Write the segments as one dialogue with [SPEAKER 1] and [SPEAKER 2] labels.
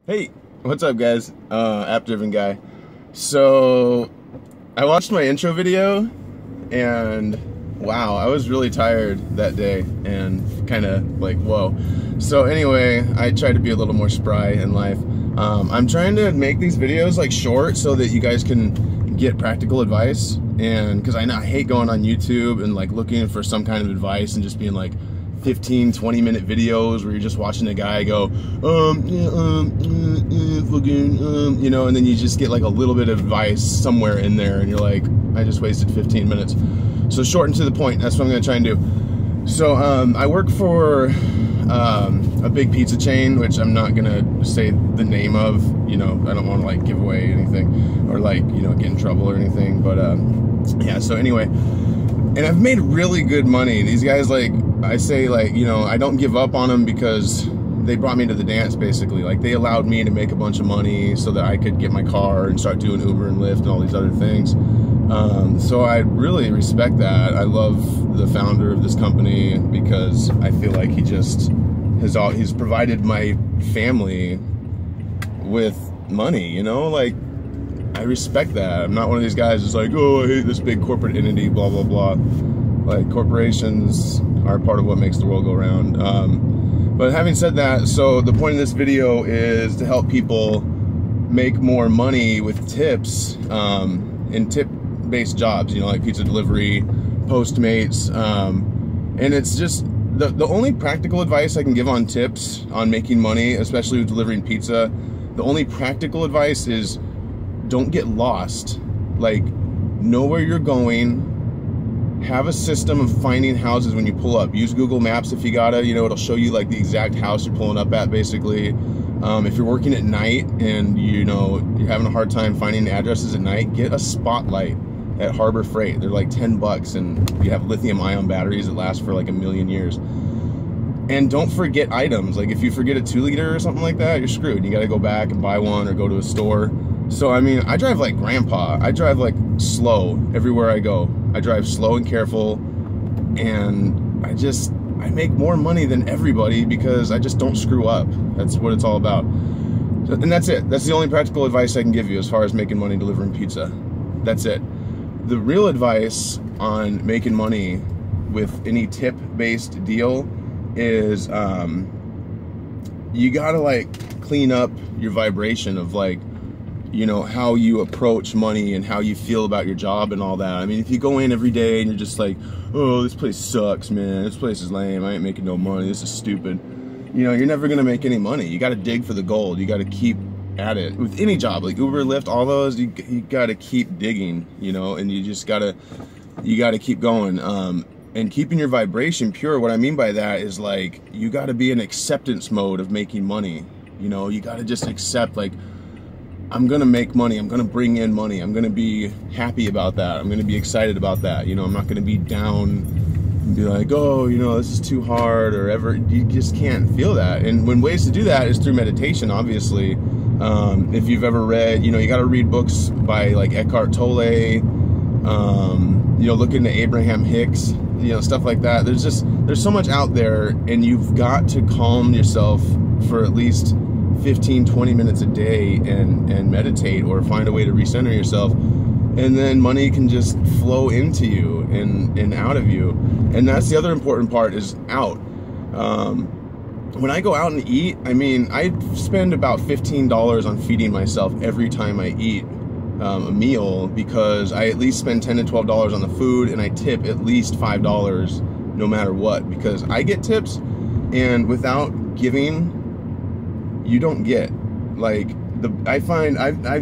[SPEAKER 1] Hey, what's up guys? App-driven guy. So, I watched my intro video and wow, I was really tired that day and kind of like, whoa. So anyway, I tried to be a little more spry in life. I'm trying to make these videos like short so that you guys can get practical advice, and because I hate going on YouTube and like looking for some kind of advice and just being like 15-20 minute videos where you're just watching a guy go you know, and then you just get like a little bit of advice somewhere in there and you're like, I just wasted 15 minutes. So short and to the point, that's what I'm gonna try and do. So I work for a big pizza chain, which I'm not gonna say the name of, you know, I don't want to like give away anything or like, you know, get in trouble or anything, but yeah, so anyway, and I've made really good money. These guys, like, I say, like, you know, I don't give up on them because they brought me to the dance, basically. Like, they allowed me to make a bunch of money so that I could get my car and start doing Uber and Lyft and all these other things. So I really respect that. I love the founder of this company because I feel like he just he's provided my family with money, you know? Like, I respect that. I'm not one of these guys who's like, oh, I hate this big corporate entity, blah, blah, blah. Like, corporations are part of what makes the world go around. But having said that, so the point of this video is to help people make more money with tips in tip-based jobs, you know, like pizza delivery, postmates, and it's just the only practical advice I can give on tips on making money, especially with delivering pizza, the only practical advice is don't get lost. Like, know where you're going. Have a system of finding houses when you pull up. Use Google Maps if you gotta, you know, it'll show you like the exact house you're pulling up at, basically. If you're working at night and, you know, you're having a hard time finding addresses at night, get a spotlight at Harbor Freight. They're like 10 bucks and you have lithium ion batteries that last for like 1,000,000 years. And don't forget items. Like, if you forget a 2-liter or something like that, you're screwed. You gotta go back and buy one or go to a store. So, I mean, I drive like grandpa. I drive like slow everywhere I go. I drive slow and careful, and I make more money than everybody because I just don't screw up. That's what it's all about. And that's it. That's the only practical advice I can give you as far as making money delivering pizza. That's it. The real advice on making money with any tip-based deal is you gotta like clean up your vibration of like, you know, how you approach money and how you feel about your job and all that. I mean, if you go in every day and you're just like, oh, this place sucks, man, this place is lame, I ain't making no money, this is stupid, you know, you're never gonna make any money. You gotta dig for the gold. You gotta keep at it with any job, like Uber, Lyft, all those. You gotta keep digging, you know, and you gotta keep going, and keeping your vibration pure. What I mean by that is, like, you gotta be in acceptance mode of making money. You know, you gotta just accept, like, I'm gonna make money, I'm gonna bring in money, I'm gonna be happy about that, I'm gonna be excited about that, you know, I'm not gonna be down and be like, oh, you know, this is too hard or ever. You just can't feel that. And when ways to do that is through meditation, obviously. If you've ever read, you know, you gotta read books by like Eckhart Tolle, you know, look into Abraham Hicks, you know, stuff like that. There's so much out there, and you've got to calm yourself for at least 15-20 minutes a day and meditate or find a way to recenter yourself, and then money can just flow into you and out of you. And that's the other important part, is out. When I go out and eat, I mean, I spend about $15 on feeding myself every time I eat a meal, because I at least spend $10 to $12 on the food, and I tip at least $5 no matter what, because I get tips, and without giving, you don't get. Like, I find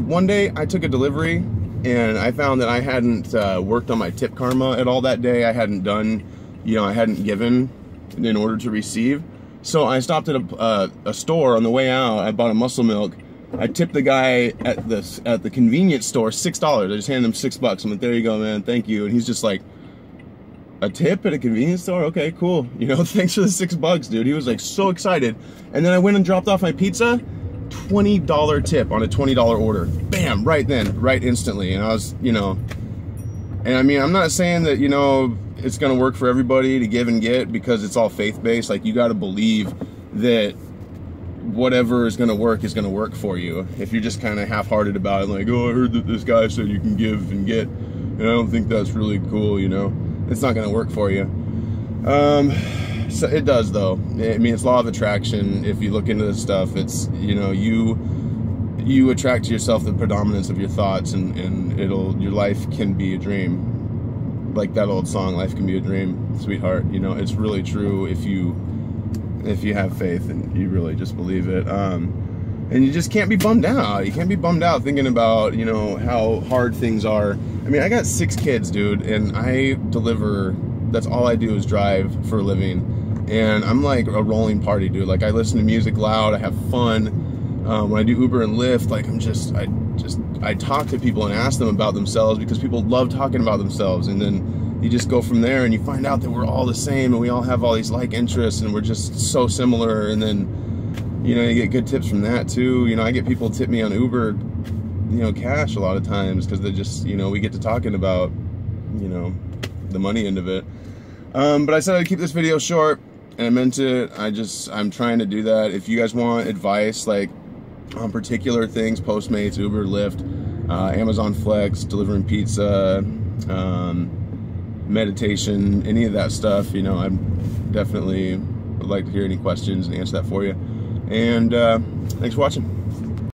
[SPEAKER 1] one day I took a delivery and I found that I hadn't worked on my tip karma at all that day. I hadn't done, you know, I hadn't given in order to receive. So I stopped at a store on the way out. I bought a muscle milk. I tipped the guy at the convenience store $6. I just handed him $6. I'm like, there you go, man, thank you. And he's just like, a tip at a convenience store? Okay, cool. You know, thanks for the $6, dude. He was like so excited. And then I went and dropped off my pizza, $20 tip on a $20 order. Bam, right then, right instantly. And I was, you know, and I mean, I'm not saying that, you know, it's gonna work for everybody to give and get, because it's all faith-based. Like, you gotta believe that whatever is going to work for you. If you're just kind of half-hearted about it, like, oh, I heard that this guy said you can give and get, and I don't think that's really cool, you know, it's not going to work for you. So it does, though. I mean, it's law of attraction. If you look into this stuff, it's, you know, you attract to yourself the predominance of your thoughts, and your life can be a dream. Like that old song, life can be a dream, sweetheart. You know, it's really true if you have faith and you really just believe it. And you just can't be bummed out. You can't be bummed out thinking about, you know, how hard things are. I mean, I got 6 kids, dude, and I deliver. That's all I do is drive for a living. And I'm like a rolling party, dude. Like, I listen to music loud, I have fun. When I do Uber and Lyft, like, I talk to people and ask them about themselves, because people love talking about themselves. And then you just go from there and you find out that we're all the same and we all have all these like interests and we're just so similar. And then, you know, you get good tips from that too. You know, I get people tip me on Uber, you know, cash a lot of times, because they just, you know, we get to talking about, you know, the money end of it. But I said I'd keep this video short, and I meant it. I'm trying to do that. If you guys want advice, like, on particular things, Postmates, Uber, Lyft, Amazon Flex, delivering pizza, meditation, any of that stuff, you know, I definitely would like to hear any questions and answer that for you. And thanks for watching.